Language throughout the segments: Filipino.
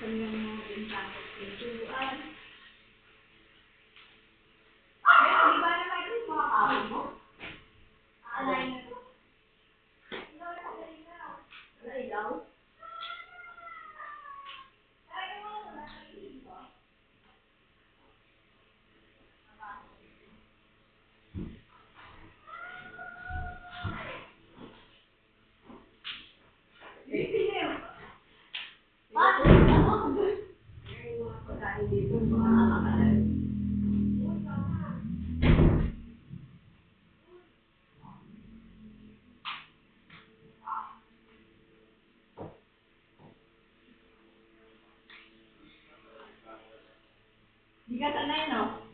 kanilang mga pintasok pintuan. Pero di ba naman yung mga kahoy mo? Alay na to. Wala ilaw? Dito mga akalay. Di ka sanay, no?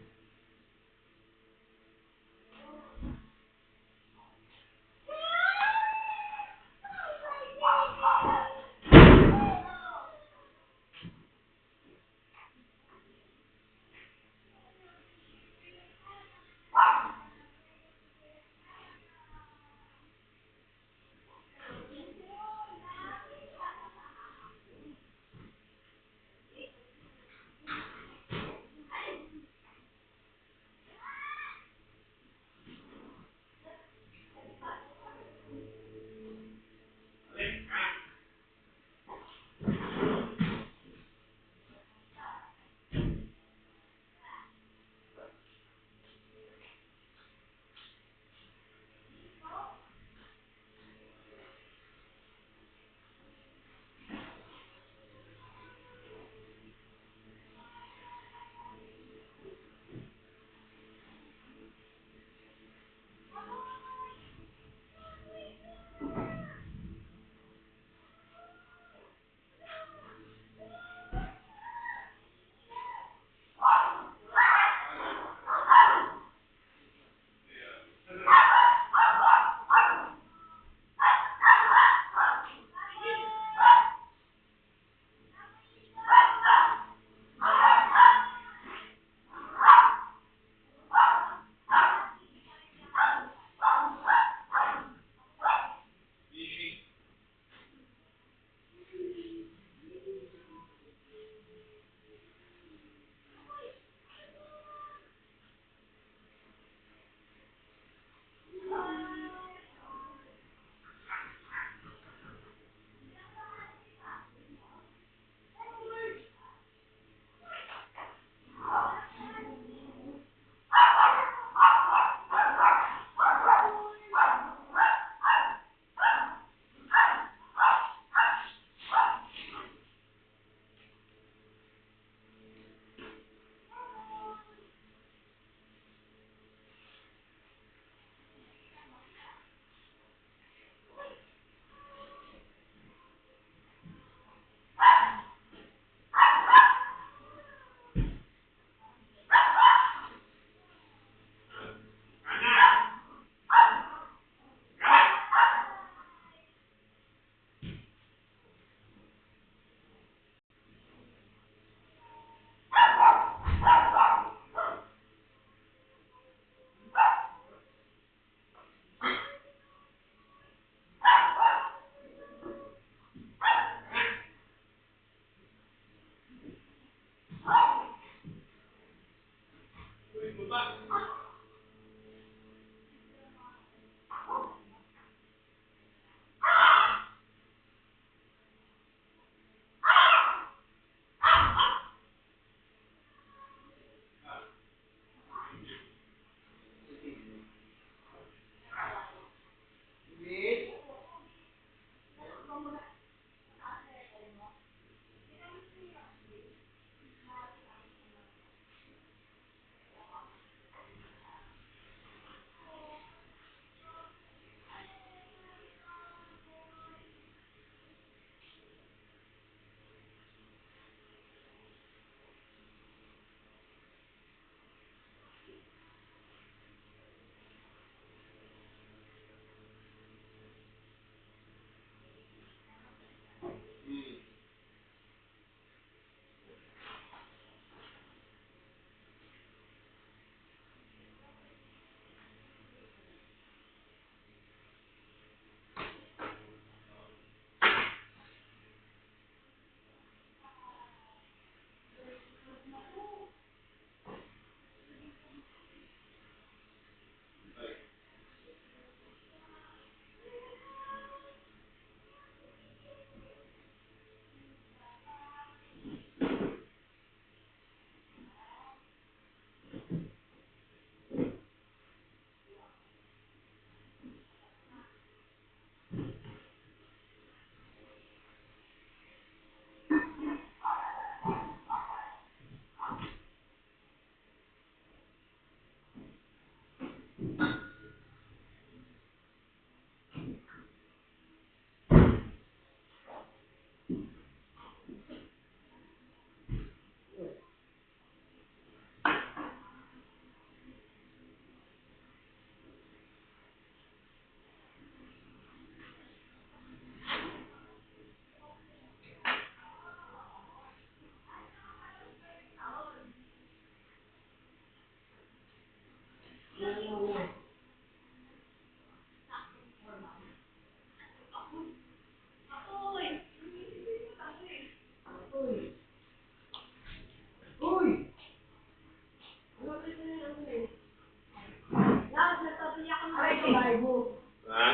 Ha?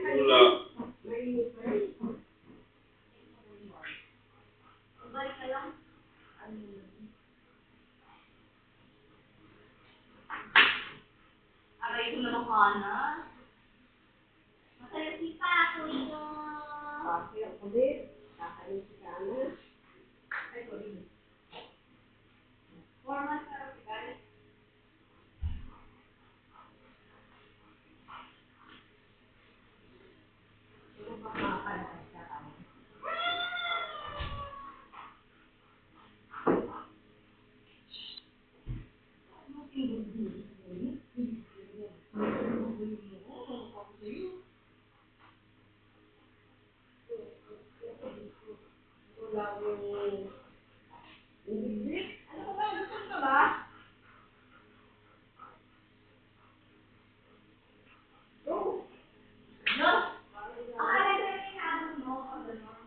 Wala. Aray ko naman ka na. Masaya si Paco ito. Ay, sorry. 4 months na rin, guys. Ano ka ba? Gusto ka ba? No? Akala ko yung inaabot mo. Pag gano'n.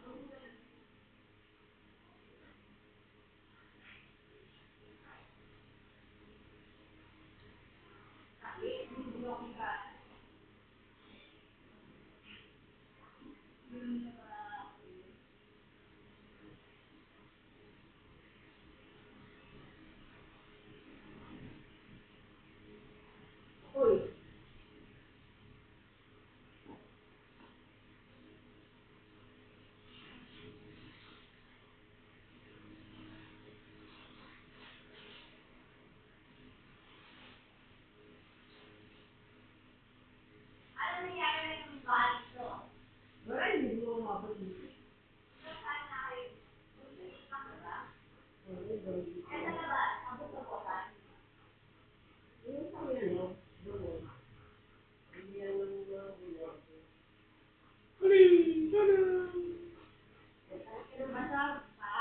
Ano nangyari na yung balik ko? Saan na kayo? Gusto ka ba? Eh, sa labas. Abot sa bukas. Masarap pa.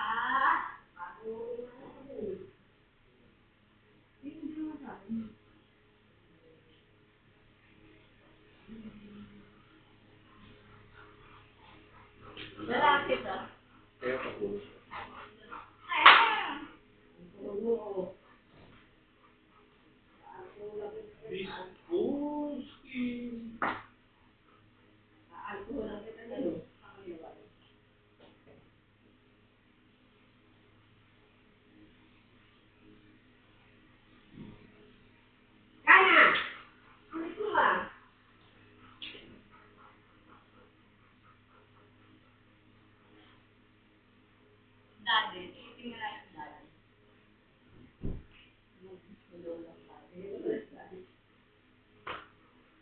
Lalaki ito. Kaya kapulo siya. Ay, Biskuski. dati. Tingnan natin dati.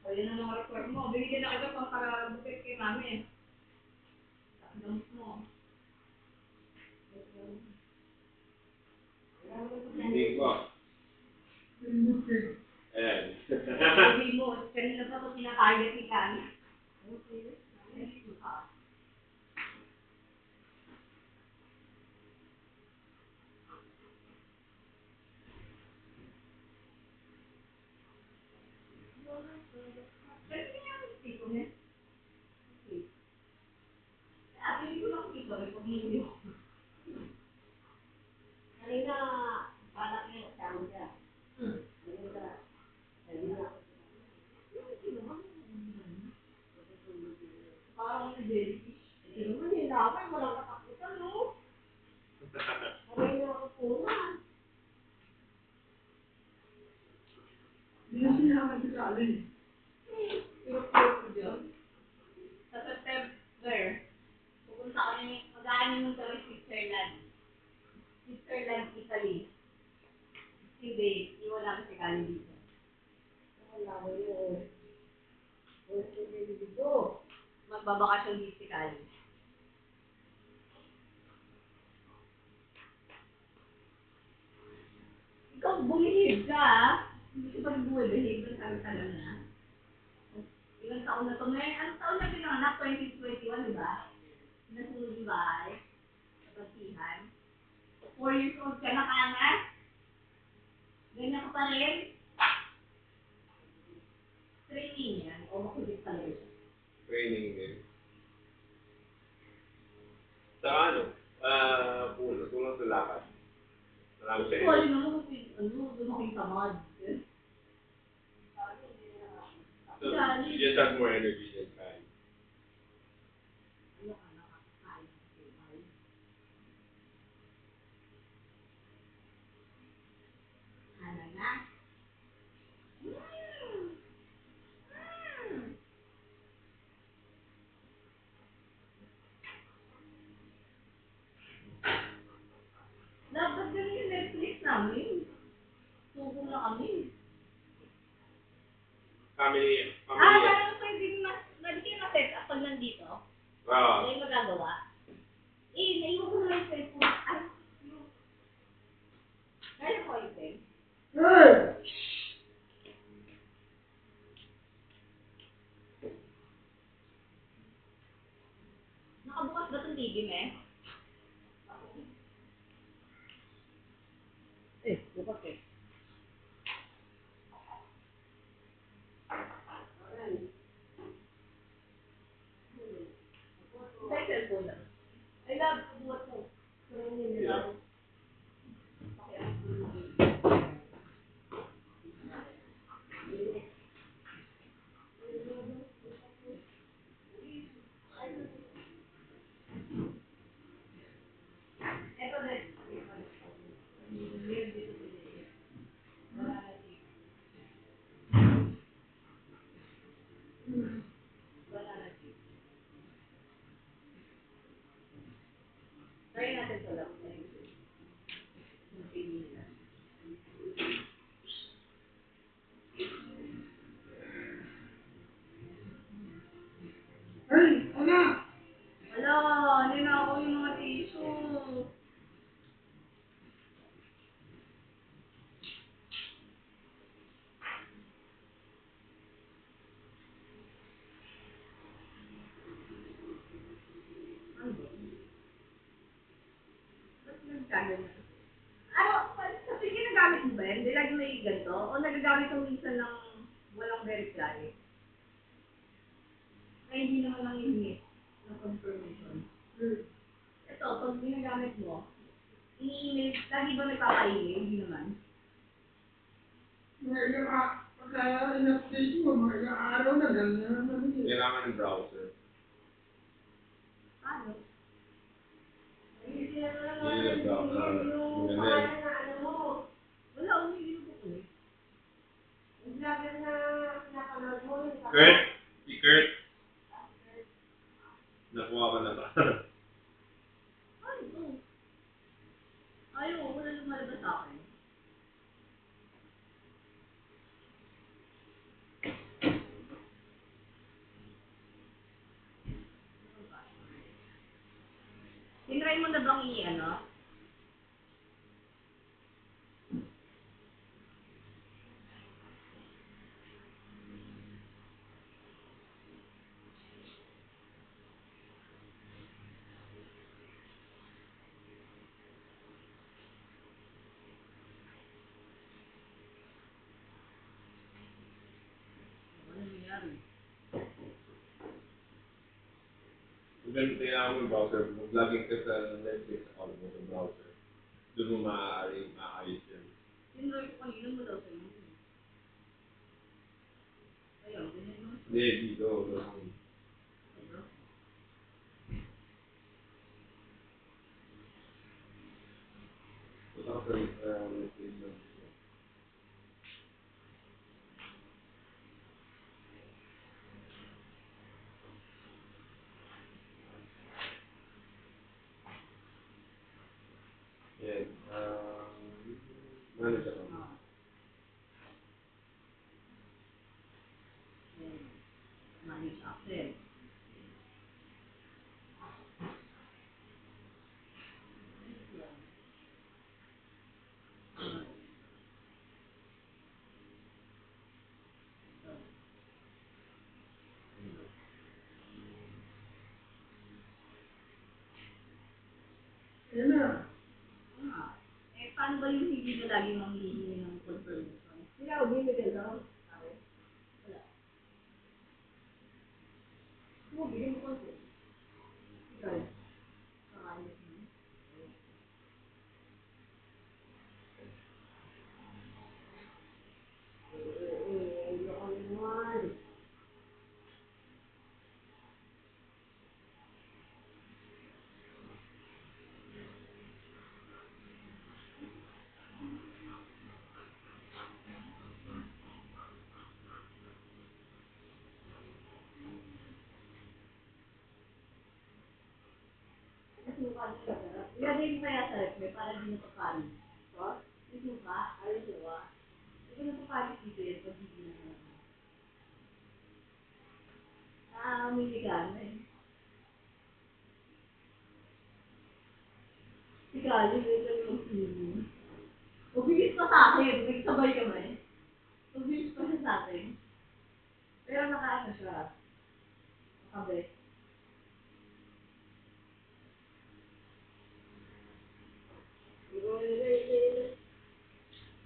O, yun ang mga report mo. Binigyan na kita pang para-bukit kay mami. Gamot mo. Hindi ko. Ayan. Sabi mo, kanina pa ito pinatarget ni Kani. Pero kaya ang tiko niya. Sabi ko lang tiko, may pag-iwi ko. Kanina, balak niya, kasama siya. Parang na-jellyfish. Ito naman, hinapay, walang katakutan, no? Sabay na ako punan. Hindi na sinama si Calvin. Puro-puro ko dyan. Sa September, pupunta kami, mag-aanim kami Switzerland. Switzerland, Italy. 2 days, iwan namin si Kali dito. Magbabakasyon dito si Kali. Ikaw bumihid ka, ah. Hindi ka ba bumibihid? Ba't sabi ka lang na? Ilang taon na ito? Ngayon, anong taon na pinanganak? 2021, di ba? Nasunod yung bahay. Kapagsihan. 4 years old ka na, kanan? Ganyan ka pa rin? Training yan. O makulit talaga siya. Training din. Sa ano? Kulang sa lakad. Marami sa Wala naman kasi, lumaking tamad. So, you just have more energy than Kai. Ano ka, nakakain ng kulay. Ano na? Dapat ganun yung Netflix namin. Sugo na kami. Family. Parang pwede ma-set up pag nandito. Ah. May magagawa. Naiwan ko naman yung cellphone. Kaya ko yung pen. Nakabukas ba itong TV, me? Bukas eh. Sa cellphone lang. I love to buhat mo. Pero hindi nila. Ito din. Try natin ito lang. Yung TV nila. Hala, ninakaw yung mga tissue. Ano ba? Ba't nagkaganyan? Sa tingin nagamit mo ba yan? Hindi lagi may ganito? O nagagamit mo minsan ng walang verify? Ay, hindi naman lang hihingi ng confirmation. Ito, pag ginagamit mo, ini-email, lagi ba nagpapa-email? Hindi naman. Pagka in-update mo, mga ilang araw na, ganun na naman yun. Kailangan ng browser. Ano? Yun yung maganda. Wala, umiinom ko eh. Kurt? Si Kurt? Nakuha ko na ba? Ay, ito. Ayaw, wala lumalabas sa akin. Tinry mo na bang i-ano? Ano nangyari? Kung kailangan mo yung browser, mag-login ka sa Netflix account mo sa browser. Doon mo maayos yan. Tinry ko kanina mo daw sa'yo. Ayaw, ganyan naman. Hindi, dito. Punta ka sa Netflix lang. Yan. Manager ako. Manage access. Yan na. Paano ba yung hindi na lagi manghihingi ng confirmation? Sila, bibigyan daw. Wala. Bigyan mo konti. Ikaw. Saka Isuka din masarap. Ilagay mo kaya sa rep para di napapanis. So, isuka, ay isuka. Hindi ko napapanis dito yan pag hindi na naman. May ligan eh. Sigali, yun lang yung sino. Mabilis pa sa akin, nagsabay kami. Mabilis pa siya sa akin. Pero nakaano siya. Nakabe.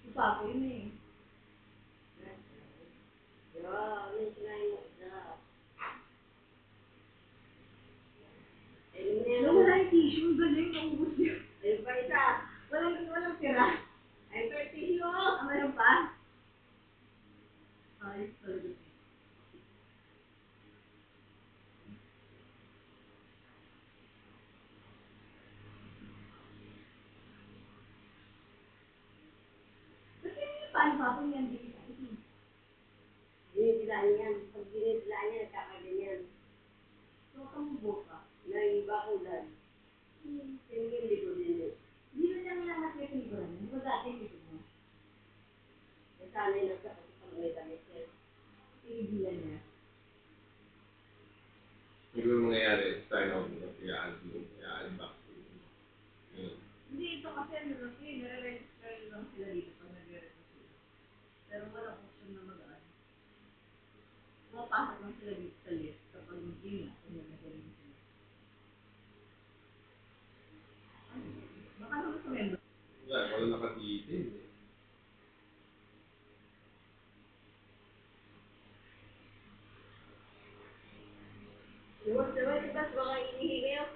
Si Papo yun eh. Wala yung tissue, galing, naubos niya. Ayun pa isa. Walang tira. Ayun pa yung tissue. Meron pa? Ayos talaga. Kasi yung paano Papo yan, di kita. Dinidila niyan. Pag dinidila niya, nagkakaganyan. So, kamubog ka. Naibakulan. Tingin likod din eh. Hindi mo lang naman yung likuran. Hindi mo dati yung likod mo. Nasanay na sa pagkakamay damit niya. Tinigilan niya. Siguro mangyayari, sign out mo, i-unbox. Hindi, ito kasi ano lang sila, nare-register lang sila dito pag nagre-register sila. Pero walang option na mag-add. Pumapasok lang sila dito sa list kapag hindi na, kung nag-register sila. Baka naman sa member. Wala nakatitin. Iwas naman, di ba? Baka inihingi ako.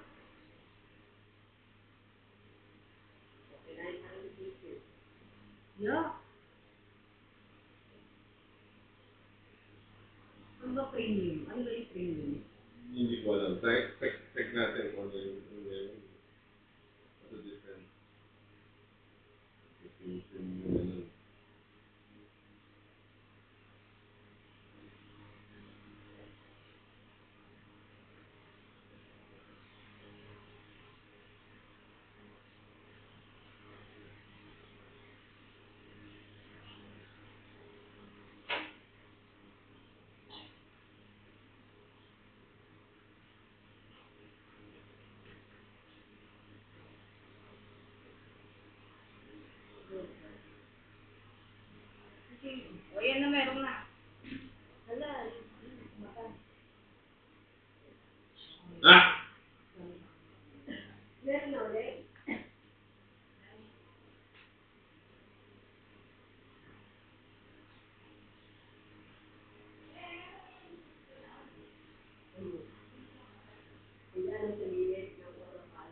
Yeah. Ano ba premium? Ano ba yung premium? Hindi ko alam. Check natin kung ano yung what's the difference. Yung ano. O yan na meron na. Hala, mata. Ah! Meron na ulit. Ayan ang salilit ng oropal.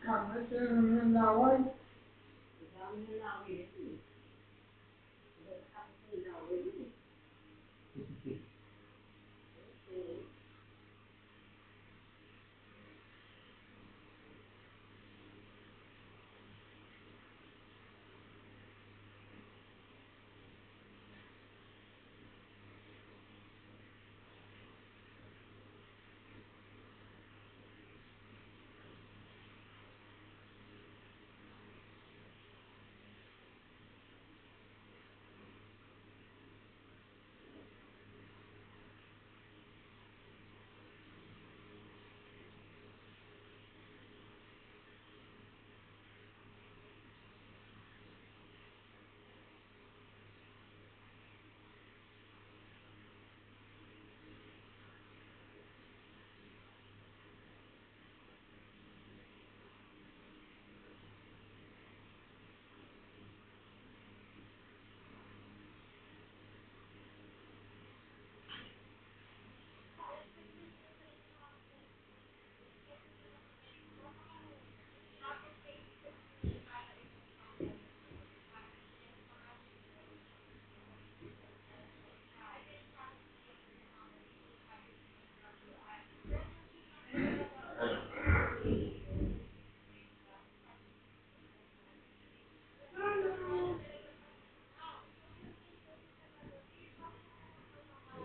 Kahit ng laway. Dami na laway ito eh. Tapos ng laway ito.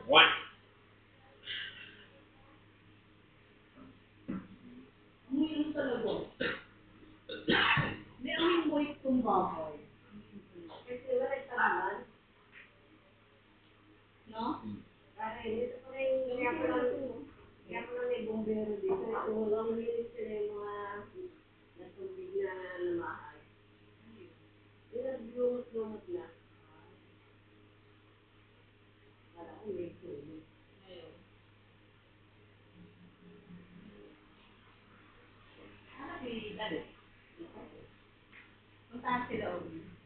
One. Amoy yung talaga. May amoy mo itong baboy. Kasi wala nagtabunan. No? Para ito pa rin, kaya pa lang may bumbero dito. Kung ang malinis sila yung mga natubig na namahay. Yung naglumot-lumot na. Para ko may tubig. Ngayon. Ano si Dalit? Puntahan sila ulit.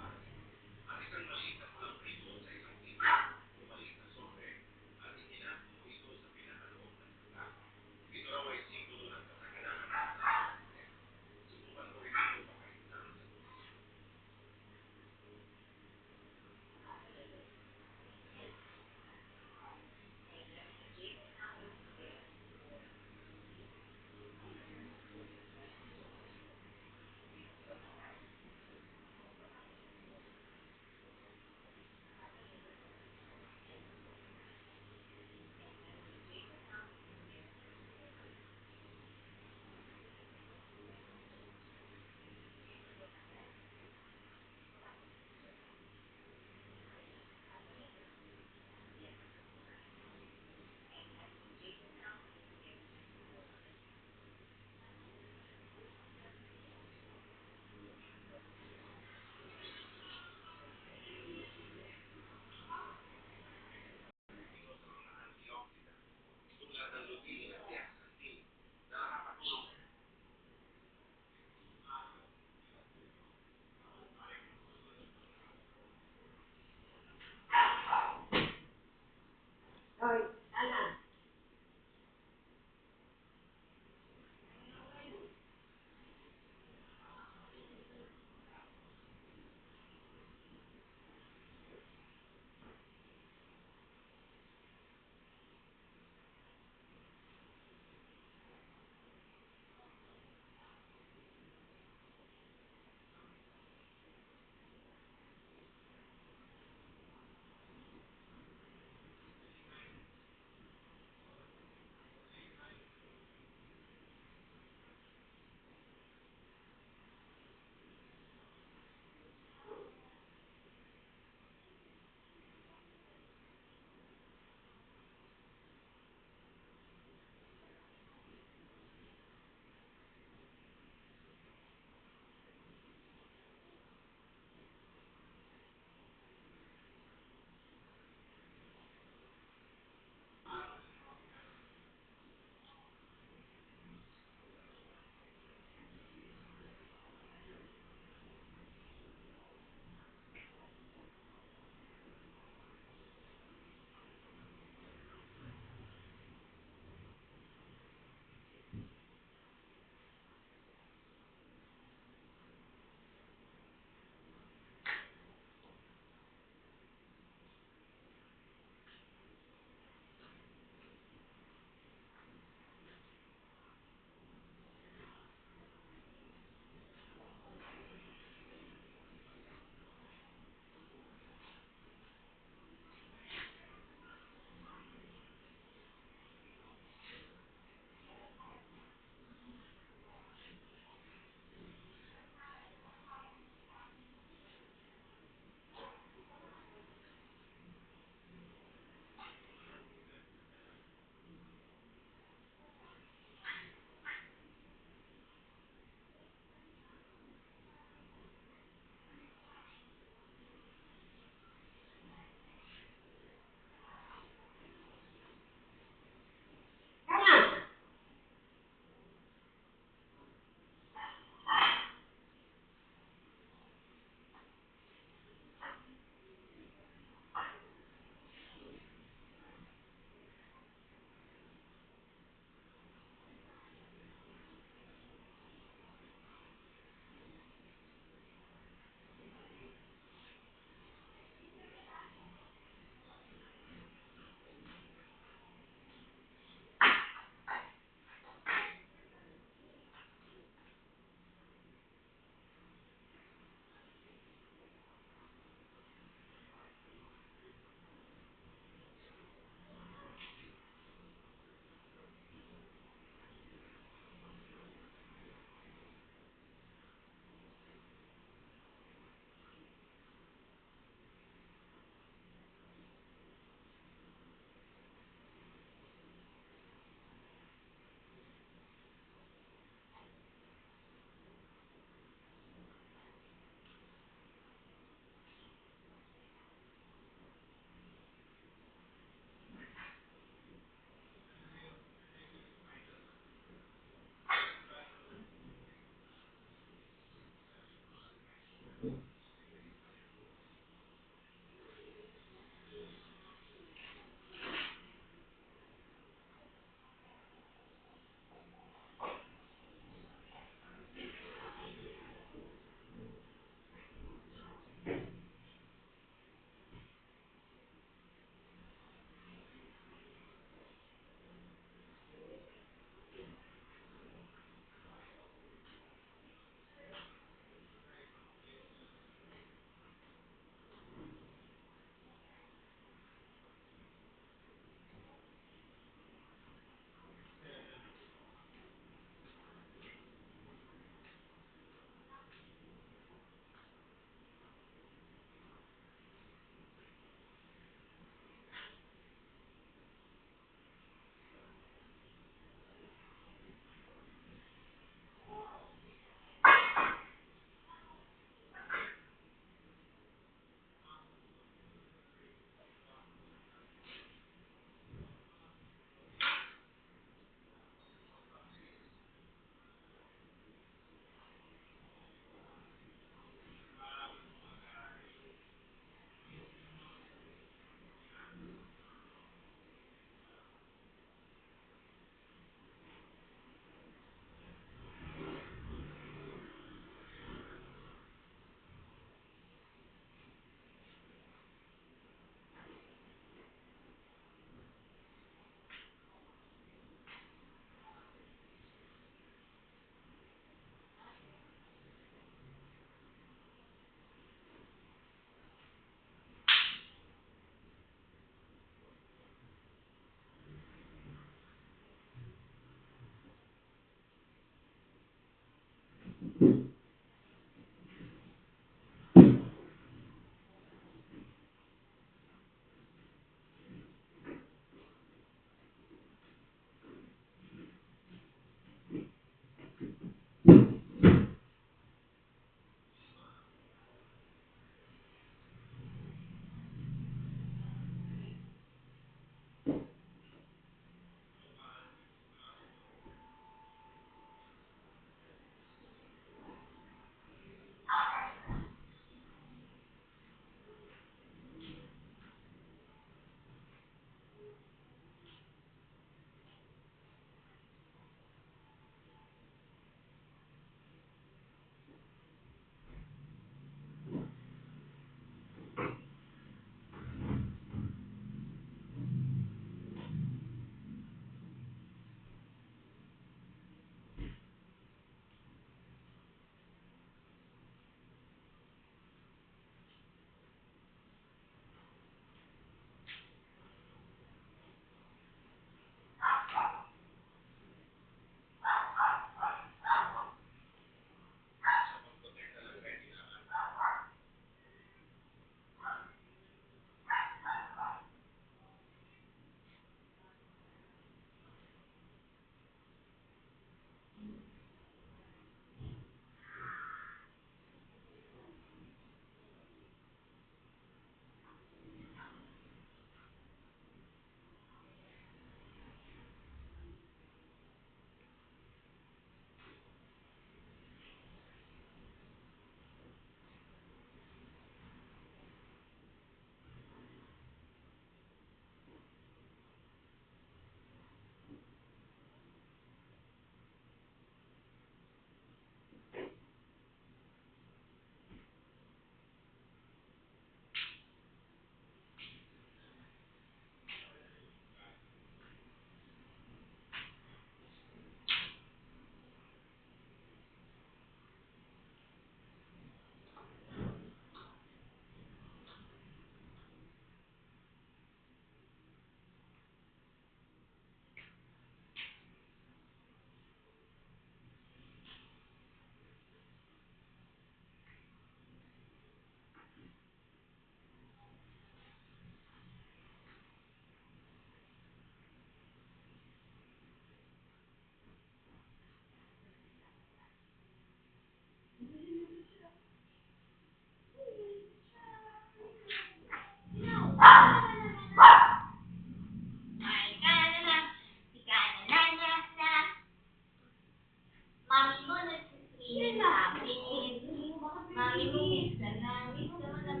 mami mo, minsan na, minsan naman na,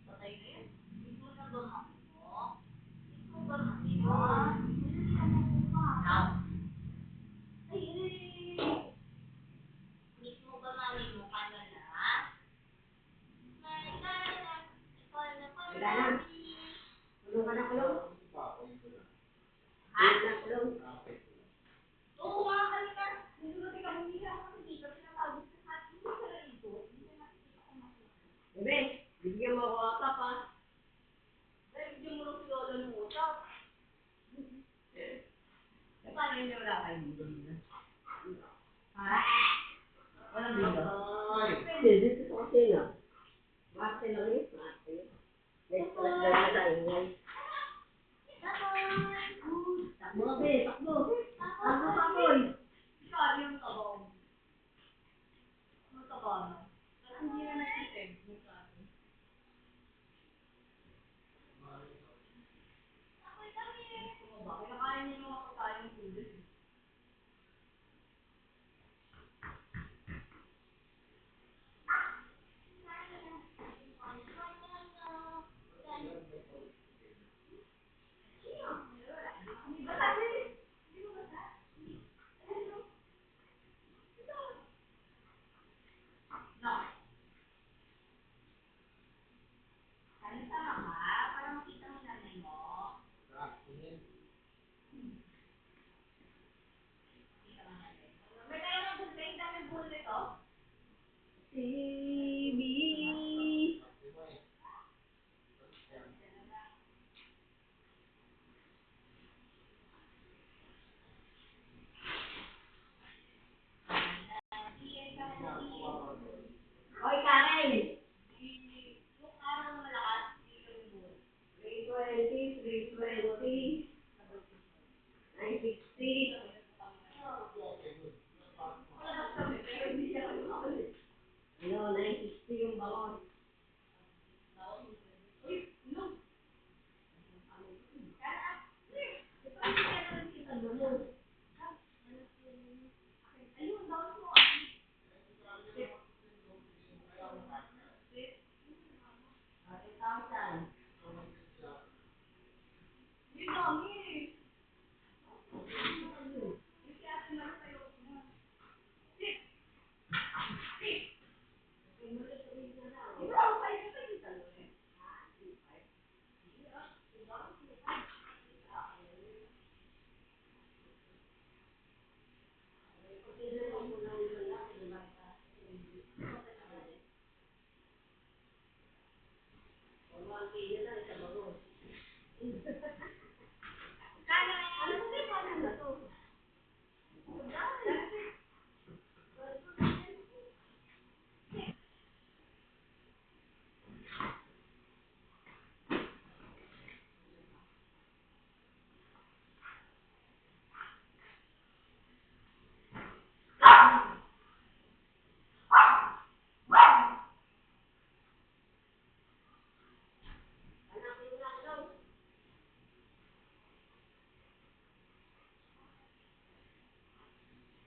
patay na yan. Mismo na ba mami mo? Mismo ba mami mo? Hindi ka makuha. Ay, mismo ba mami mo ka na na? My God, ikaw na pa Wala na. Kulong ka na, kulong. Ha? Kulong na, kulong. Oo nga kanina. Nagulutin ka humiga ako kasi dito. Pinatawag sa akin. Hindi ka na ito. Hindi ka nakikita ko makuha. Bebe, bigyan mo ako atap ha. Dahil bigyan mo lang si Lola ng utap. Eh, paano yun yung wala kayong bigyan? Ha? Walang bigyan? Pwede, dito sa kusina. Marte lang yun, marte. Next class lang na tayo ngayon. Takbo ka, be, takbo. Takbo ka, boy. Ikaw, yung tabaw. Ang tabaw na. Kasi hindi na nakitid. Kinakain niyo yung mga pagkain tulis. No. Kanin sama ka para makita mo nanay mo. May tayo ng bulbeng, daming bull nito. Baby. Hoy, Karen! Yung araw na malakas, hindi ka rin bull. 320, 320, 960. Malabas kami, pero hindi siya kami makalit. Ano, 960 yung bangon. Uy, no. Ito ang kaya naman kita mo. Ayun, bawas mo. Okay, 1,000. Hindi dami eh. Kasi ate naman tayo. Ito ako kayo sa kita mo eh. Ano ba yung kanan na to?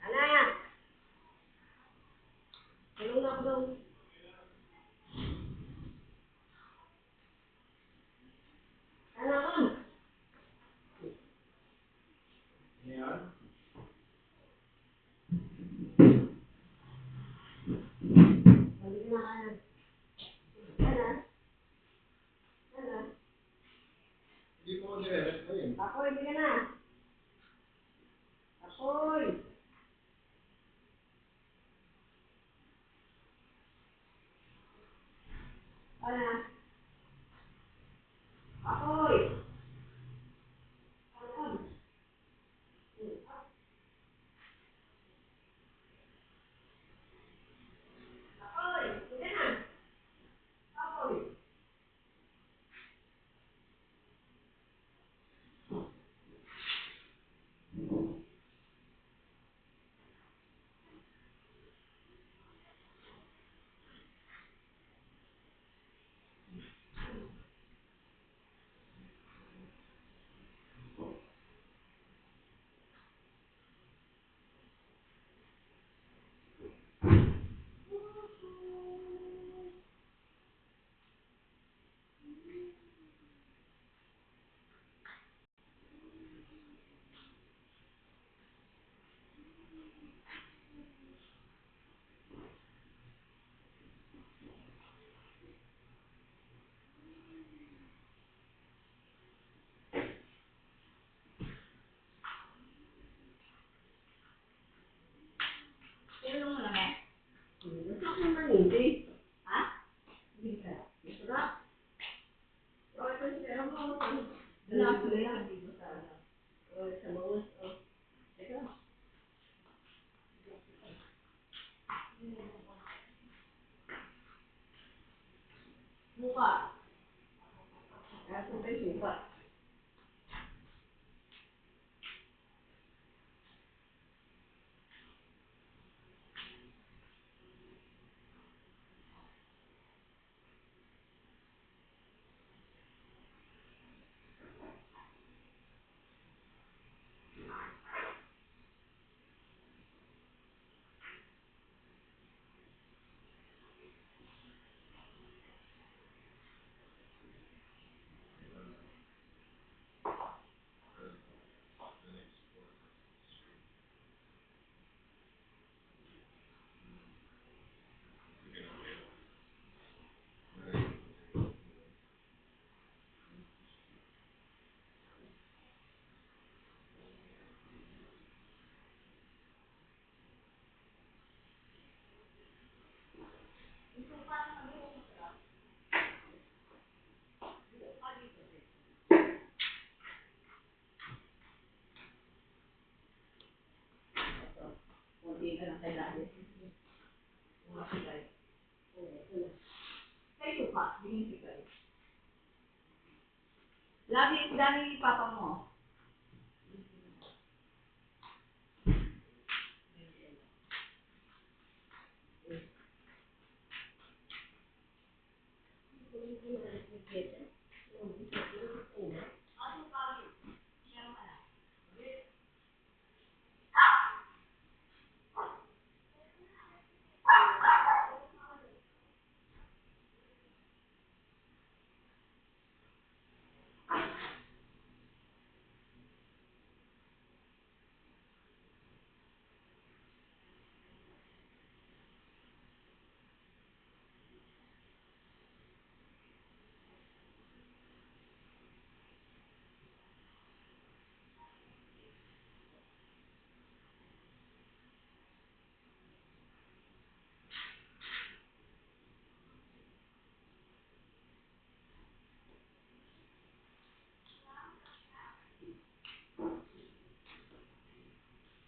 Ana! Kulong na, kulong. Ana, kulong. Balik na kanan. Ana? Ana? Hindi mo nire-rest na yun. Apoy, hindi ka na. Apoy! Ana? Apoy! Apoy! Apoy! Hindi ka na. Apoy! Buka. Kaya punta yung suka. Kunti na lang kay daddy. Mga sikay. Kay suka, biging sikay. Lagi, dami papa mo.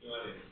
Yung ano yun?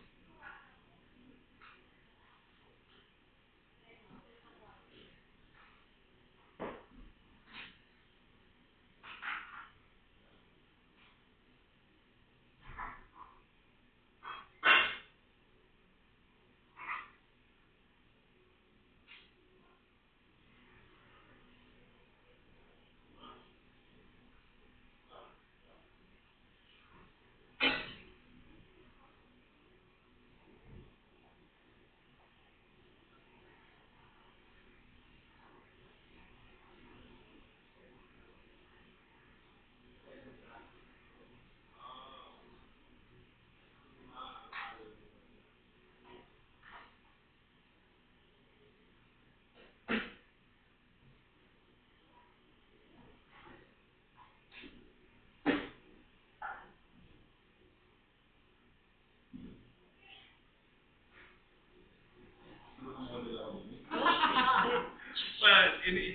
Well,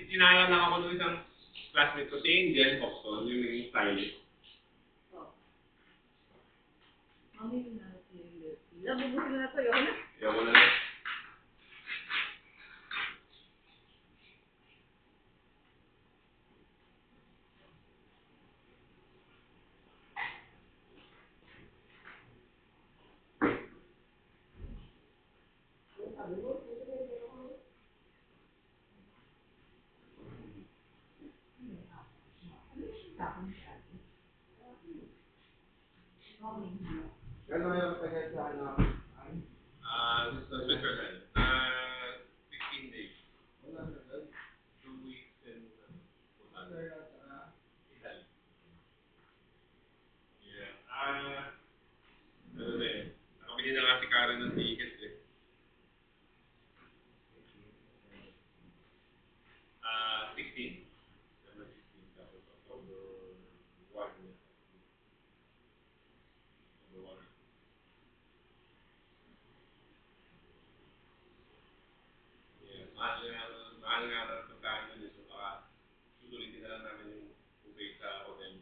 inaalala ako nung isang classmate ko, si Angel Hobson, yung naging stylist. Mami, nabubusin na ito. Yoko na. Ayoko na lang. Gano'n yung tagal sa ano? Sa Switzerland. 16 days. Wala na doon. 2 weeks and Ano yung sa Italy. Yeah. Ano na eh. Nakabili na nga si Karen ng ticket eh. 16. December 16. Tapos October 1. October 1. Yeah. Mahal nga ang pagkain yun eh. So baka susulitin na lang namin yung buffet sa hotel.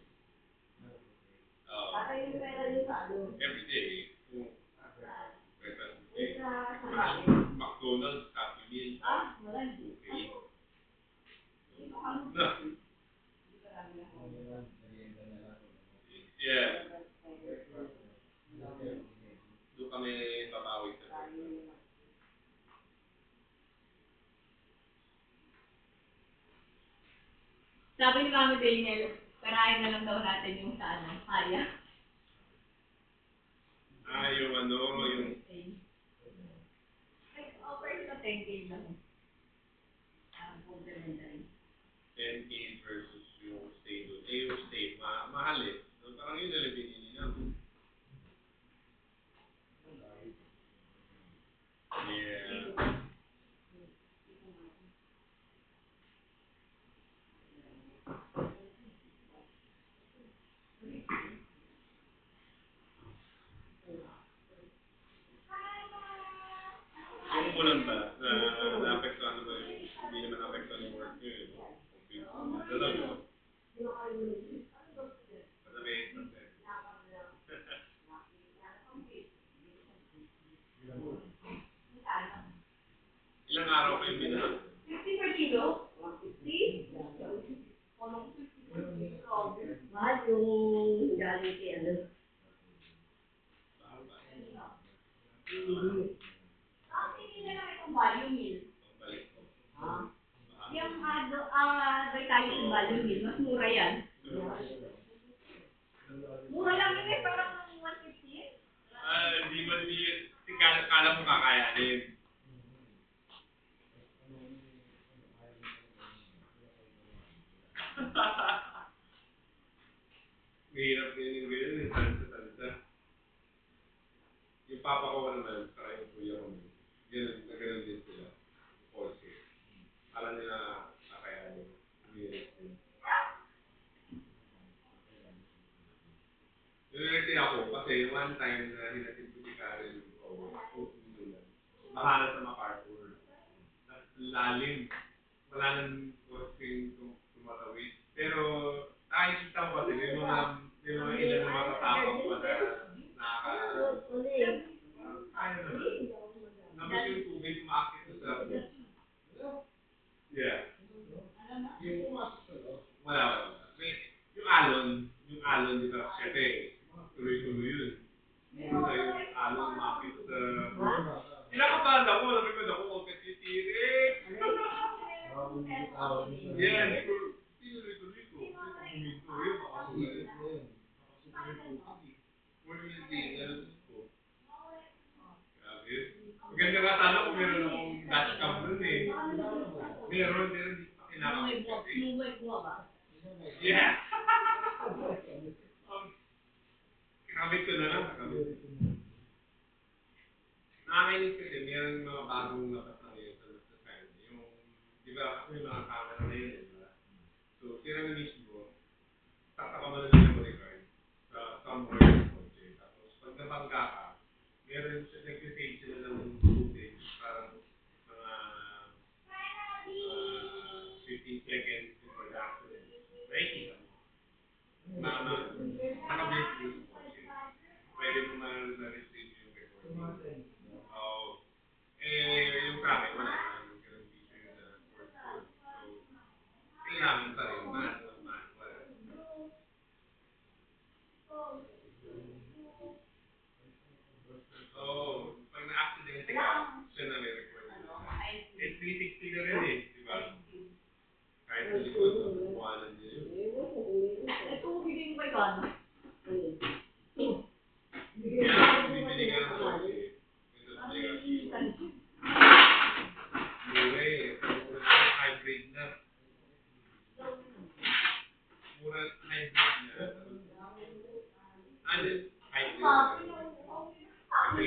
Para yung pera nyo sa ano? Every day. Yung breakfast buffet. Yung sa McDonald's, Happy Meal, Ah, wala. buffet. Yeah. Doon kami babawit sa Sabi ni Mami Daniel, karain na lang daw natin yung sa ano, kaya. yung ano, yung... Offer sila 10K lang. Complimentary. 10K versus yung stay doon. Yung stay, mahal eh. So, parang yun na binili namin. Yeah. Yung kulang ba? Naapektuhan na ba yung... Hindi naman naapektuhan yung work nyo yun. Dalawa. Madami 8%. Ilang araw kayo binahal? 50 per kilo? 50? Mahal yung galing kay ano. Ang hindi na lang itong value meal. Balik ko. Yung vitality value meal, mas mura yan. Mura lang yun eh, parang 150. Di ba kala mo kakayanin? Mahirap din yung ganyan, yung tansa-tansa. Yung papa ko naman, saka yung kuya ko naman. Ganun din sila. Policy. Alam nila kakayanin. Mahirap din. Nilirete ako kasi one time na hinatid ko si Karen o makalat sa MacArthur. Lalim. Wala nang crossing tumatawid. Pero nakikita ko kasi may mga ilan na matatapang pa na kaya naman. Tapos yung tubig umaakit sa yeah. Wala. Yung alon, di ba? Siyempre, tuloy-tuloy yun. Yung alon umaakit sa... Kinakabahan ako, sabi ko, ako, huwag kasi tirik. Yeah, tinuloy-tuloy ko. Huminto yun, baka sulit. Fortunately, nalusot ko. Grabe. Maganda nga sana kung meron akong dashcam dun eh. Meron, di pa kailangan ko kasi. Yeah! Kakabit ko na lang, kakabit ko. Nakakainis kasi, meron mga bagong labas na ngayon sa side. Yung, di ba, kasi yung mga camera na yun, di ba? So, sila na mismo, tataka mo na nila mo record sa somewhere yung kotse. Tapos, pag nabangga ka, meron siya, nag-save sila ng footage, parang mga 15 seconds before the accident. Nakikita mo. Nakabit mo sa kotse. Pwede mo na-retrieve yung recording. Oo. Yung sa akin, wala naman ganun feature na for good. So, kailangan pa rin manual. So, pag na-accident ka, siya na may record na. 360 na rin eh, di ba? Kahit sa likod, buwanan din yun. Ito, hindi mo ba ikaw? Kaya kung bibili ka ng kotse, ito sa legacy. Mura eh. Hybrid na. Mura hybrid na. Ano? Hybrid na. Kasi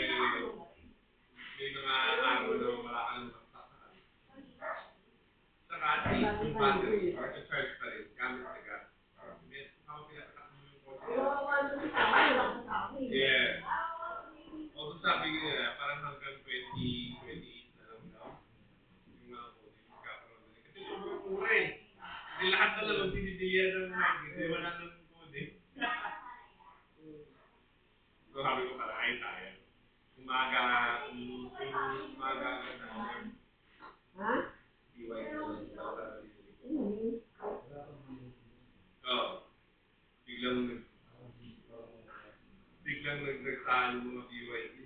may mga araw na wala ka ng magsasakan. Saka at least yung battery, charge pa rin. Gamit sa gas. Habang pinapatak mo yung kotse. Yeah. Although sabi ko nila, parang hanggang 2028 na lang daw. Yung mga kotse, magkakaroon na. Kasi sobrang mura eh. Kasi lahat na lang binibilihan ng hybrid. Kasi wala nang kotse. So sabi ko parang ay tayo. Umaga ka sa Ha? DY na lang. masyadong mga BYD.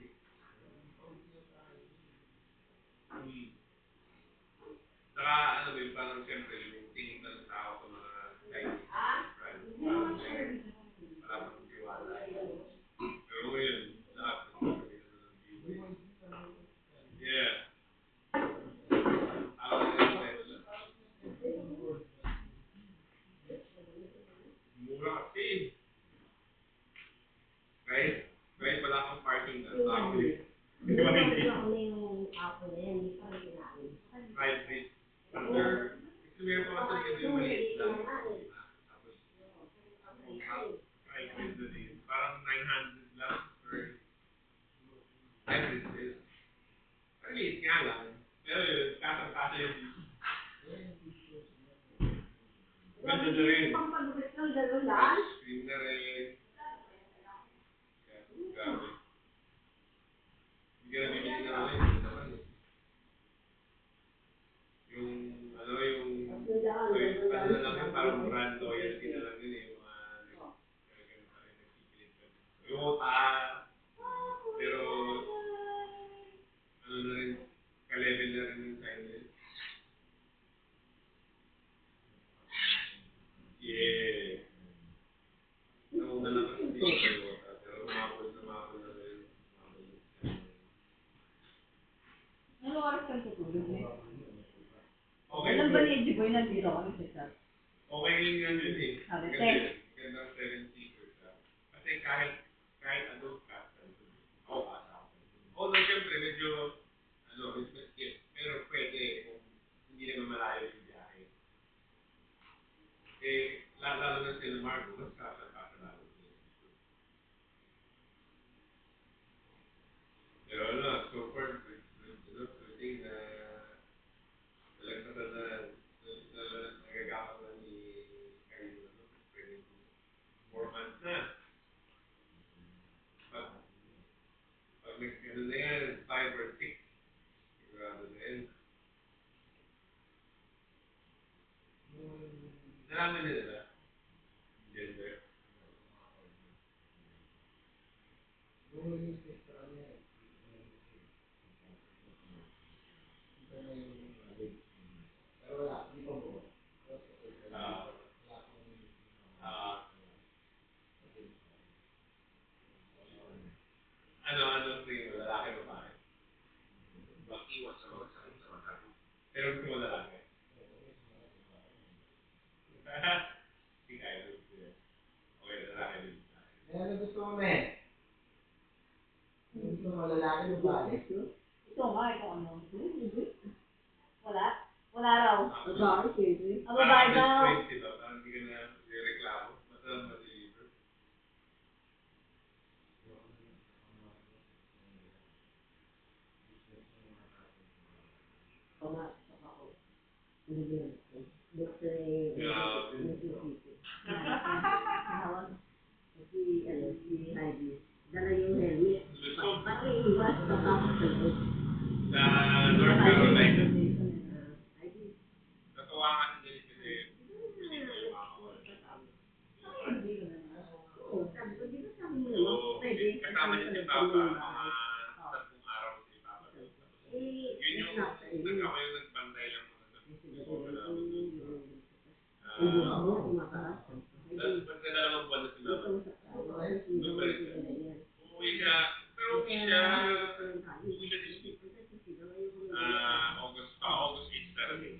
Saka, ano ba yung parang siyempre, yung tingin pa ng tao sa mga Chinese brand. Parang wala pang tiwala. Pero ngayon, lahat nagsasabi na ng BYD. Yeah. Tama na yung Tesla. Mura kasi. Kahit wala kang parking na, nakakabili. Hindi ko na yung apo na yan, hindi pa rin kinain. Hybrid. Kasi meron pa kasi ito yung maliit lang. Tapos, hybrid na din. Parang 900 lang per hybrid is. Maliit nga lang. Pero yun, kasang-kasa yung ganda na rin. Pampagupit ng gano'n lang. Screen na rin. Grabe. Hindi ka na bibili na ako yun. Naman eh. Yung, ano yung, ano na lang yun, parang brand loyalty na lang yun eh. Yung mga, ganun pa rin, nagpipilit ka. Toyota, pero, ano na rin, ka-level na rin ng China yun. Yeah. Nauna lang kasi yung Toyota, pero umabot na rin. Ano oras kang tutulog eh? Okay. Alam ba ni Jiboy nandito ako sa chat? Okay nga yun eh. Sabi, Kasi, gandang 7-seater siya. Kasi kahit adult ka, ako kasa ako. Although, syempre, medyo, medyo skip. Pero pwede kung hindi naman malayo yung biyahe. Eh, lalo na sila Marco, mas kasa lalo. Pero so far, good thing na nalagpasan na nagagawa na ni Carlo, pwede 4 months na. Pag nag-ano na yan, 5 or 6, sigurado na yan. Nalaman niya nila, gender. Ano tingin mo, lalaki o babae? Mag-iwas sa mga sakit sa mata. Pero gusto mo lalaki? Hindi kaya gusto niya. Okay, lalaki din. Ano gusto mo, men? Gusto mo lalaki o babae? Ito nga, ito ano. Wala? Wala raw. Babae, siyempre. Ang babae daw. Parang straight sila, parang hindi ka na reklamo. Basta ma-deliver. Doktor eh, Grabe. Tawag. si Heidi. Dala yung helmet. Lusog. Parang iiwas sa tapos sa loob. Sa North Carolina. Heidi. Natuwa nga si Denise kasi hindi ko yung makakawala. Oo, sabi ko, di ba sabi mo So, naman, pwede. kasama niya si Papa, mga 10 araw si Papa. Eh, Yun yung, nasa iyo. ako yung nagbantay lang muna sa susunod na ako doon. Mataas. Tapos magdadalawang buwan na si Mama. Doon pa rin siya. Umuwi siya, pero umuwi siya this week. August 8 darating.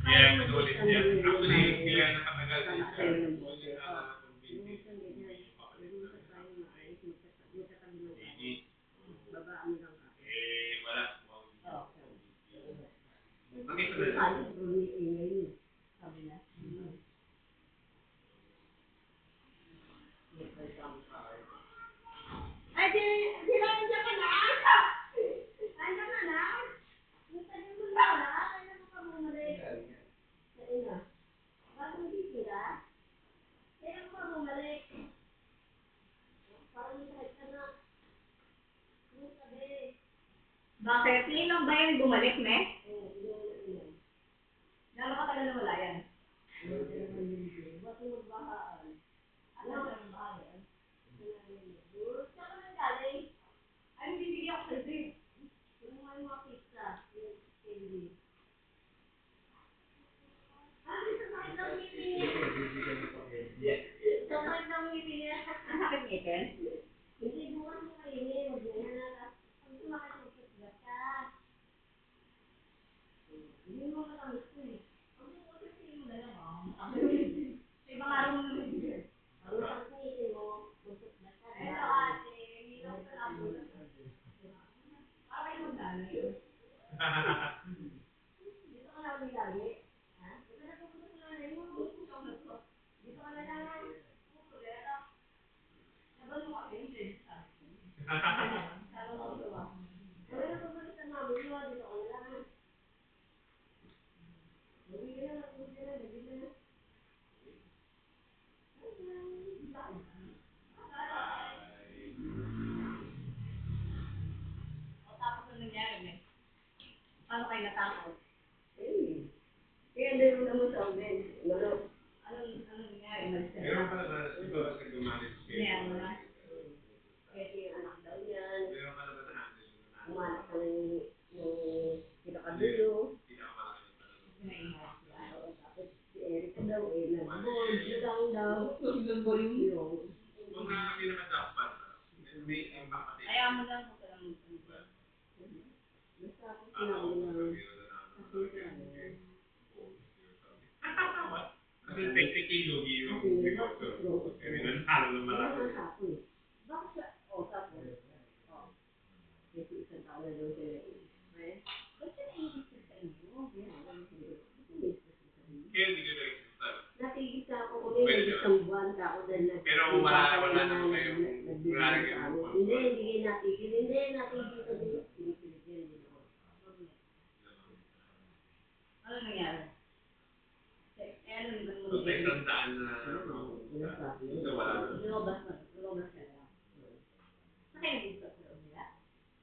Yeah, ulit niya. Actually, kaya napatagal din siya. Hindi na na-convince yung kapatid na. Wala. Nakita na niya. Sabi niya. Ay, sila nandiyan ka na? Nandiyan ka na? Minsan yung mula na, kailan mo ka bumalik? Sa ina. Bakit hindi sila? Kailan mo ka bumalik? Parang may sakit ka na. Yung sabi. Bakit? Ngayon lang ba yan bumalik, ne? Oo, bumalik yan. Gano'ng katagal na wala yan? Ba't yung magbahaan? Ano siya ng bahay yan? Hindi. Yung mga pizza. Yung candy. Sa sakit ng ngipin niya. Sa sakit ng ngipin niya. Ang sakit ngipin? Hindi bukas mo kainin. Huwag niya na. Pag sumakit mo, pagsigat ka. Hindi mo matamis ko eh. Huwag mo kasi mo na lang, Sa ibang araw mo naman yun. Pag masakit ngipin mo, magsigat ka. Hello, ate. Hirap ka lang po. Para kayo maglalay. Dito ka na ulit lagi. Ha? Dito na pupunta sa nanay mo. Dito ka na lang. Laban mo kami, hindi. Sabi mo ito ah. Kami na pupunta sa mami mo. Dito ka na lang. Uwi ka na. Uwi ka na. Gabi na. O tapos ano nangyari, men? Paano kayo natakot? Eh. Kaya doon naman sa amin. Anong nangyari? Umalis ka Meron na? pala na siguro kasi gumanit kayo. Kaya mo na. Kasi yung anak daw niyan. Meron pala ba na handle yung nanay? Umanak ka ng pinakadulo. Pinakamalaki yung talaga. Pinaingat sila. Tapos si Eric daw eh, nag-board na lang daw. Yung Huwag na kami naka-jackpot. May impact pati. Kaya mo lang kung saan mo. basta ako Ano, sinabi lang. sabi na namin. Kasi technically, lugi yung negosyo. Kaya nanalo ng malaki. Wala sa ako eh. Bakit siya? Sa ako. Kasi isang taon na daw siya eh. Ba't siya naiisip sa inyo? Kaya hindi ko nag-exist. Natigil ka ako kung may isang buwan ka ako dahil Pero wala naman kayong wala na kayong Hindi kayo natigil. Hindi, natigil ka din. Pinipilit yan din ako. Ano nangyari? Ano naman mo? So, may tandaan na so wala na. Lumabas ka lang. Sa kayo nag-isip sa loob nila?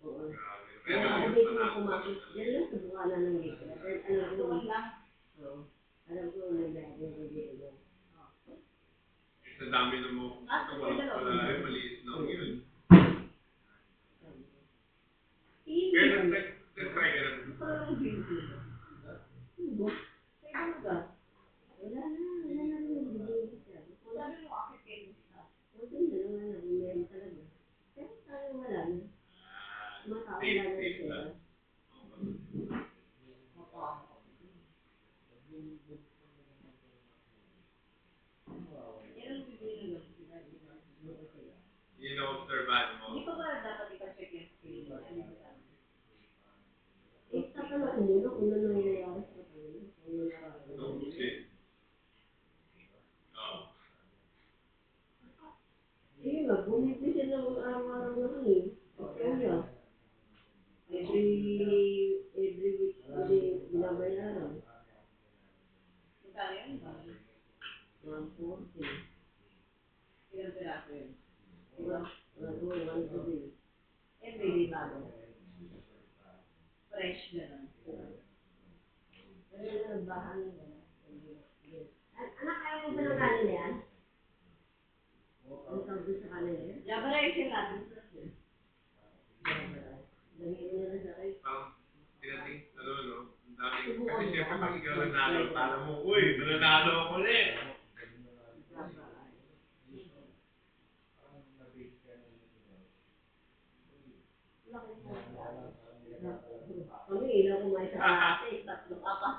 Oo. Grabe. Kaya ako dito na pumasok. Yan lang sa bukanan ng gate. Alam ko. Doon lang. Oo. Alam ko nangyari yung dito yan. Sa dami na mo. Ito wala ay maliit lang yun. Kaya nag-try ka na. Parang hindi. Sa ibang lugar. Wala na. Wala na rin nagbibigay siya. Sabi mo, akit kayo sa. Huwag na naman na. Meron talaga. Pero tayo wala na. Mga tao wala na rin sila. Yun ang obserbahan mo. Hindi pa ba dapat ipa-check yung screen? Eh, tatanong ko muna kung ano nangyayari sa katawan. Kung ano nararamdaman No, niya. shit. Oo. Sige nga, bumibili siya ng araw-araw na ano eh. Australia. Every week hindi binabayaran. Magkano yun? 140. Ilang piraso yun? One to day. Everyday bago. Fresh gano'n. Ano na nagbahan na ba? Anak, ayaw mo ba ng kanin na yan? Ano tawag doon sa kanin na yan? Labaration natin. Lagyan mo na lang sa kayo. Parang tinating, no? Ang daming, kasi syempre pag ikaw nanalo, kala mo, uy, nanalo ako ulit. Kami ilang kumain sa kalate, tatlo, apat.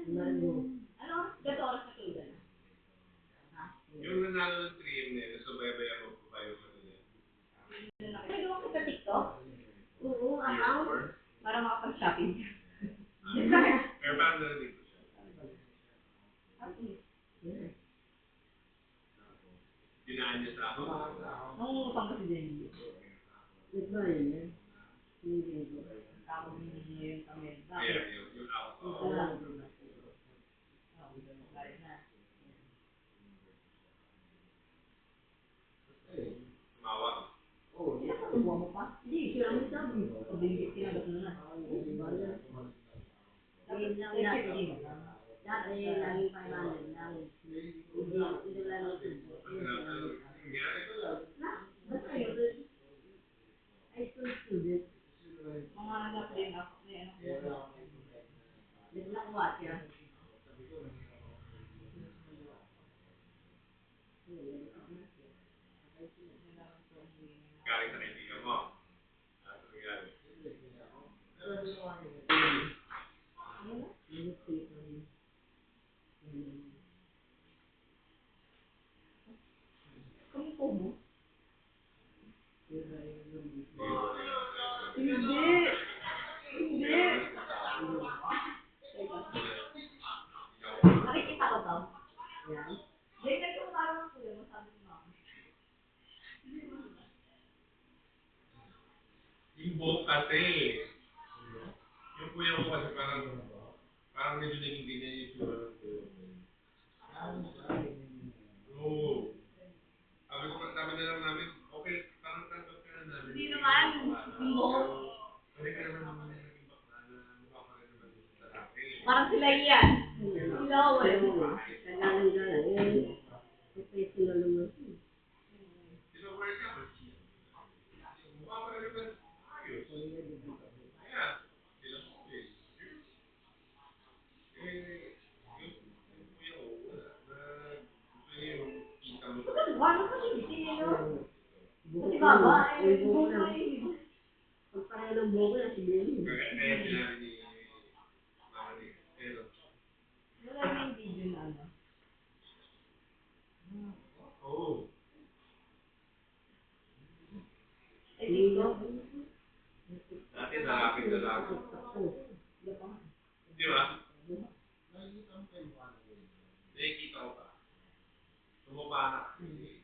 Margo. Ano? Gato oras na kayo dyan? Ha? Yung nanalo ng 3M na yun, subaybayan mo pa yung ano niya. Nagawa ko sa TikTok Oo, account. para makapag-shopping. Pero parang narinig ko siya. Dinaan niya sa akin. Nung utang kasi din. Nagbayad yan. Hindi ko. Ako hindi yung kami. Kaya Bakit? yung out. Ito lang. Bayad na. Tumawa. Kuha mo pa? Hindi, siya ang sabi. Pabigit tinanggap mo na. Ngayon lang dati. Dati, laging 500 lang. Hindi lang ito. Ano nangyari? Basta yun, student. Mga nag-apply na ako. May ano ko. Nakuha siya. Galing sa kaibigan mo. Ano nangyari? Kung po mo? Hindi. Hindi. Nakikita ko to. Yan. Hindi, kasi kung parang ang kuya mo, sabi ko nga. Yung buhok kasi. Yung kuya ko kasi parang medyo naging ganyan yung tsura ng kuya ko. Oo. Sabi na lang namin, okay, parang tanggap ka na namin. Hindi naman. Yung buhok. Pwede ka naman naging bakla na mukha pa rin naman sa lalaki. Parang sila yan. Sila ko eh. Kagaling-galing. Professional naman. Sila work ka. Mukha pa rin naman ayos. Kaya, sila mo eh. Yung kuya ko, wala. Gusto niya yung kita mo. Ano kasi hindi no? Kasi baba, eh, yung buhok na eh. Pag pareho ng buko na si Benny. Kaya sinabi ni Mama ni Pero, Wala na yung video na ano. oo. Eh, dito. Dati lalapit. Di ba? Nakikita ko pa. Tumaba na kasi.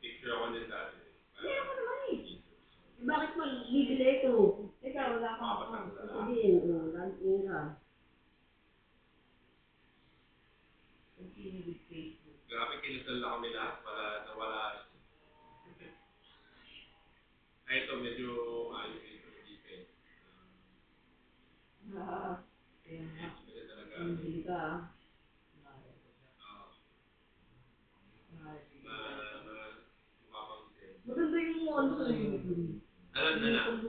Picture ako din dati. Hindi ako naman eh. Bakit magbibili ito? Ikaw, wala kang Mabasa ako. ko na lang. Sabihin ko, laging ka. Continue with Facebook. Grabe, kinasal na kami lahat. Nawala. Ay, ito medyo ayos dito. Defense. Kaya nga. Hindi talaga. Hindi ka. Mapapansin. Maganda yung ano sa iyo. Alam na na. Gusto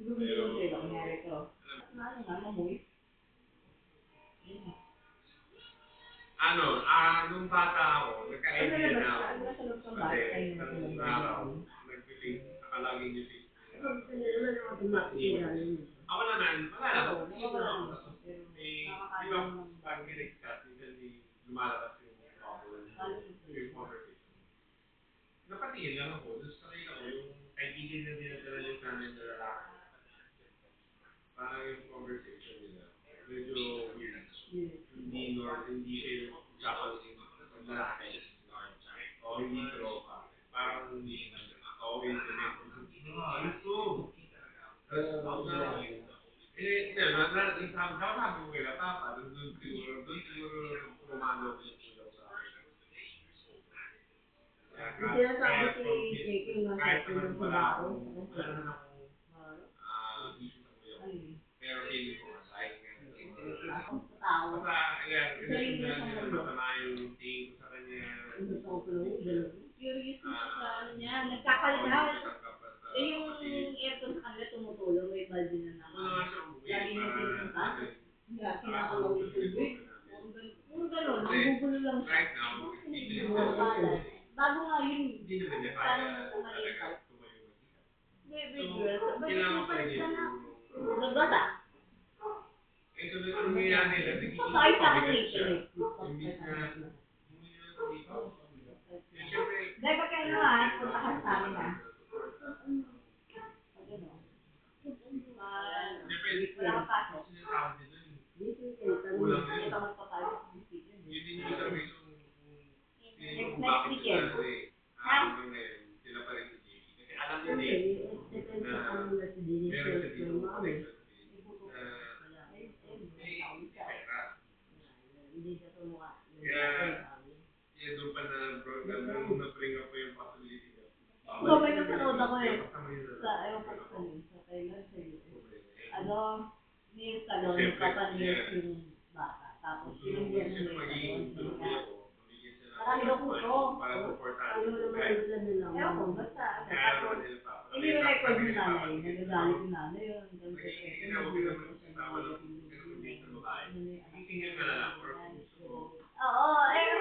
yung sa'yo, kunyari ko. Ano nga, mamoy? Nung bata ako, nagka-idea na ako. Nasa loob ng bahay, Kasi, tayo na nung sa araw, loob. nag-relate, nakalaging yung Facebook. Gusto niya naman yung automatic yan. Ako naman, wala lang. Oo, nakawala naman. Di ba, pag ginag-chat, minsan lumalabas yung yung conversation. Napatingin lang ako, doon sa kanila ko, yung kaibigan na dinadala niya sa amin na lalaki. Parang yung conversation nila, medyo weird. Hindi siya usapan ng lalaki. O hindi tropa. Parang always connect. Ano to? Sabi ko kila Papa, doon siguro pumano ko yung kuya ko sa akin. Yung sinasabi si Checking na Kahit sa naman ng wala trabaho. wala naman akong issue sa kuya ko. Pero feeling ko, dahil nga, Tao. basta, yan, kasi na masama yung tingin ko sa kanya. Curious na sa ano niya, nagkakalinaw. Eh yung aircon sa kanila tumutulong, may balde na naman. Wala nga siya umuwi. Lagi niya pinupunta. Para, Kinakalaw yung tubig. Puro ganun, ang gugulo lang siya. right now, even if Bago nga yun, hindi naman niya parang kaya maliit. talaga tumayo mag-isa. Baby girl, ba't Kailangan mo pa rin palit ka na? yung Nagbasa. eh, so ang nangyayari nila, nagiging Kahit sa akin pabigat siya. eh. Imbis na umuwi na lang dito. Eh, syempre, Dahil pag kayo nga, punta ka sa amin ah. Pag ano, syempre, wala kang pasok. sinasabi din dun, kulang na Ito yun. magpapayos ng bisita. Yun din yung isang reason kung Next bakit weekend. sila hanggang ngayon, sila pa rin si JB. Kasi alam nila eh, Depende sa kanila sa dinis. meron siya dito connection sa Philippines na pera. Hindi siya tumuha. Kaya doon pa na-bring up ko yung possibility na. So, may napanood ako eh. Kasama yun na. Sa, ewan ko sa Thailand, sa US. Ano, nail salon, nagpapaneal yung bata. Tapos, So, pinagyan ng sino nail magiging salon. tulong ko, mabigyan siya Marami daw kuto. Para supportahan Ano yung naman guys. nila nila. Ewan ko, basta. Kaya naman nila pa. Hindi mo record mo nanay. Nagagalit yung nanay yun. Nagiging na huwag na mag-isama ng pinag-date ng babae. Gisingin ka na lang or kung gusto mo. Oo,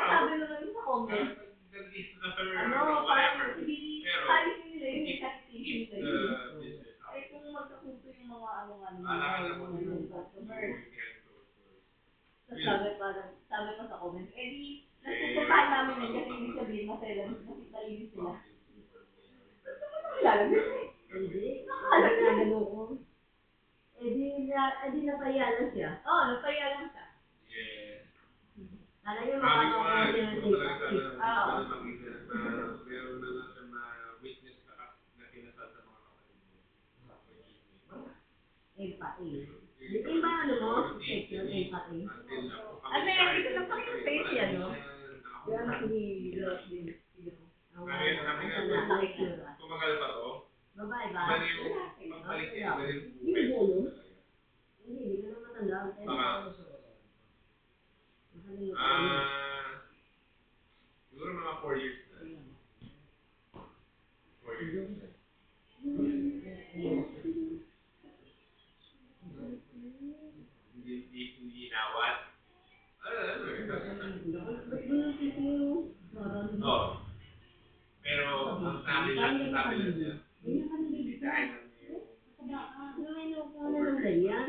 sabi mo lang sa comment. Nag-date na her Ano, or whatever. parang hindi, Pero, palis nila yun, keep katitin the nila yun. business out. Eh kung magkakuto yung mga ano-ano, Alala mo yung yung customer. weekend or Sabi pa sa comment, eh di, nasusupahan namin yun kasi hindi sabihin maselan, masitalinis sila. Gusto mo nang ilalagay? Hindi. Nakakalat na. Ginagano ko. Eh di napaya lang siya. Oo, napaya lang siya. Yeah. Kala niya Sabi ko makakakuha nga, siya ng gusto ko talaga tipa. sana makita na meron na lang siya ma-witness na kinasal sa mga kapatid mo. Empathy. Hindi ba ano mo? Section empathy. Ano yan, dito lang kami yung face yan, no? Kaya nag-i-loss din. Sabi nga, tumagal pa to. Babae ba? Iba na yung pagbalik niya, iba na yung Hindi buhay mo, no? mo talaga. Hindi ka na matanda. Baka, Nakalimutan. siguro mga 4 years na. 4 years na. Hindi inawat. Ano eh. Ba't bununtis mo? Oo. Pero, ang sabi lang niya, hindi dahil lang yung Ano may nakuha na ng ganyan?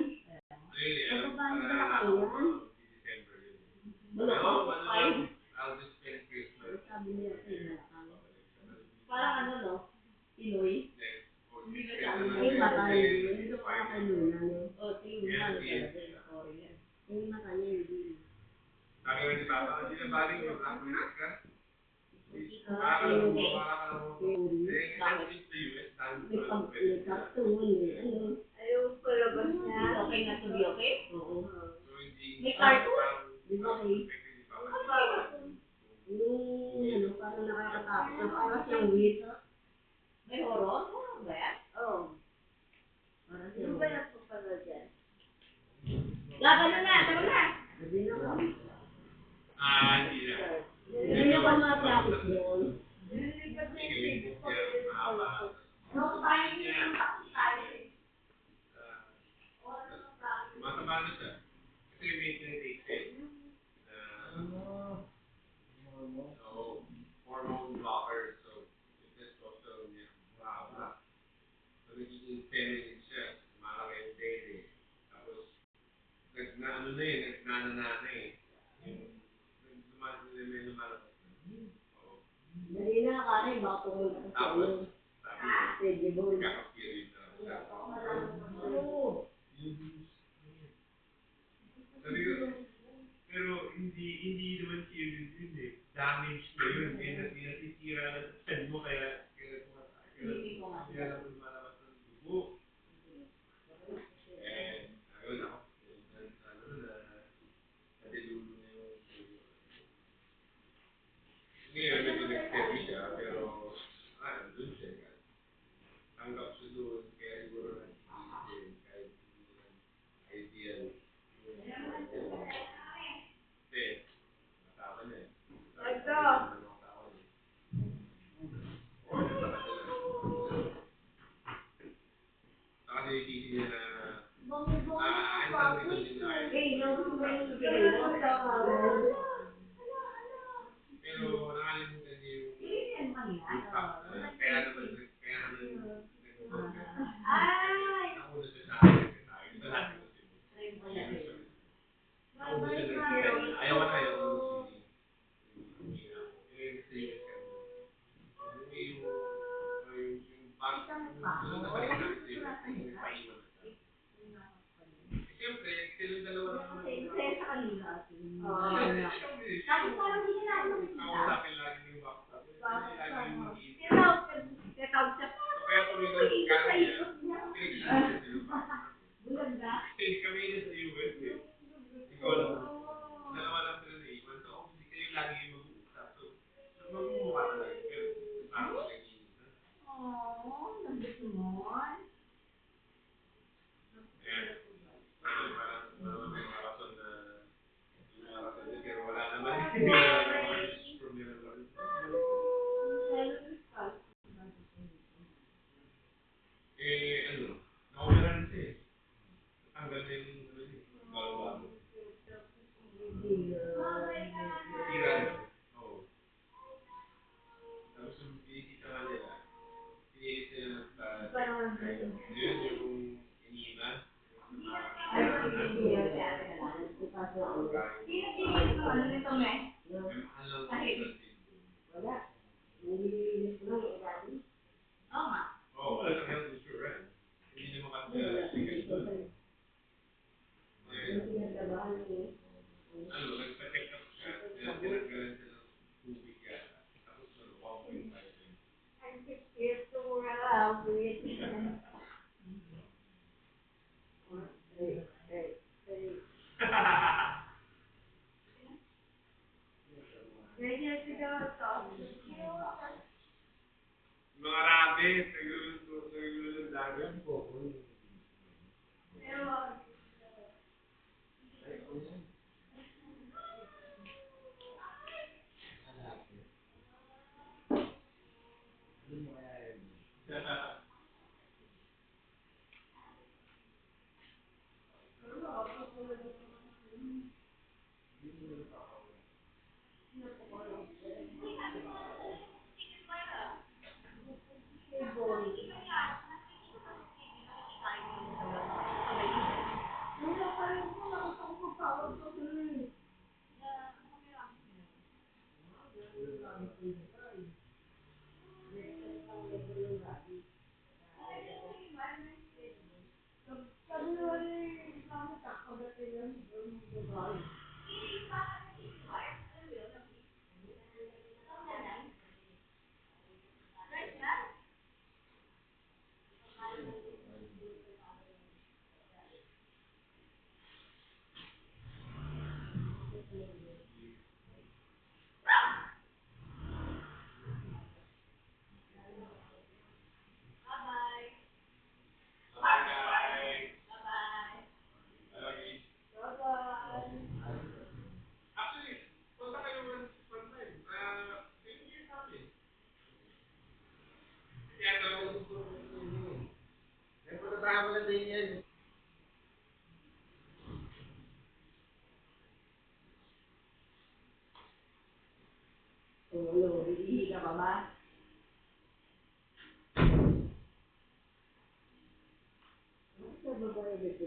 really, Paano ba nakakaya? December yun. Malakang Ano five. lang, I'll just spend Christmas. Sabi niya sa malakang. Parang ano, no? Pinoy. Hindi ka Ay, matay. Hindi ko pa kanunan eh. O, tingin mo, ano talaga yung story yan. Yung mata niya hindi. Sabi nga ni Papa, hindi na baling yung black minute ka. May pagkakatuon eh. Ano? Ayaw palabas niya. Okay na to be okay? Oo. May cartoon? Di ba kay? Yung ano, parang nakakatakot. Parang siyang weed. May horror? Ano ba yan? Oo. Parang siyang Ano ba yan po pala dyan? Laban na! Tara na! Hindi na ba? Hindi na. Hindi na ba ma-practice doon? No, tayo yung tayo. Mataba na siya. Kasi may tinitake siya. So, hormone blockers. So, yung testosterone niya. Wow. So, nagiging feminine siya. Malaki yung baby. Tapos, nagnana na eh. Yung lumalabas na. Oo. Dali na, kare, baka pumunta ka sa Tapos, ano. sabi Pwede ko, ba? kakaspirit na lang siya. Oo. Sabi ko, pero hindi naman serious yun eh. Damage na yun. Nasisira na sa chan mo kaya kaya naman lumalabas ng dugo. Ayun ako. Nadilulo na yung dugo. Ngayon, nag-therapy siya, pero nandun siya. Tanggap siya doon, kaya siguro nag-iisip kahit hindi naman ideal. Kasi, asawa niya. Saka sinisisi niya na ano lang dito din na Eh, nagusto ba yung pinili mo? pero nakalimutan niya yung fact na kaya naman Ay! nauna siya sa akin kasi tayo. Ito natin kasi mo. Nauna siya sa akin. Ayaw na ayaw ko si sa US ka. Yung back, yung nabalik namin sa US, yung paiwan na siya. Siyempre, silang dalawa naman. Kaya sa kanila. Tapos parang hindi na ako. Ako sa akin lagi yung back. Lagi yung mag-iisip. Kaya tawag Yun yung inina. Ay, hindi yun si ate na lang. Sino pinilit mo ano nito, me? Mahal lang Kahit. sa seed. Wala. Nililinis ko lang yung ilalim. Oo nga. Oh, wala kang health insurance. Hindi naman kasi ticket doon. Yung pinaglabahan niya. Ano, nagpa-check up siya. Kaya tinanggalan siya ng tubig yata. Tapos 1.5 yun. Ang cute ko nga lang. Sweet. Ganyan siguro to. Mga rabbit, nagulo ng dagat. Wala pa rin po. Nakita ko magtawag ko sa sabi nila eh, kami kakagatin lang yung babae. Bye guys. Bye. Actually, punta kayo one time. Same year namin. Kaya talagang gusto ko yun. May pagkatama na din yan. Ano, iihi ka pa ba? Sa babae, dito.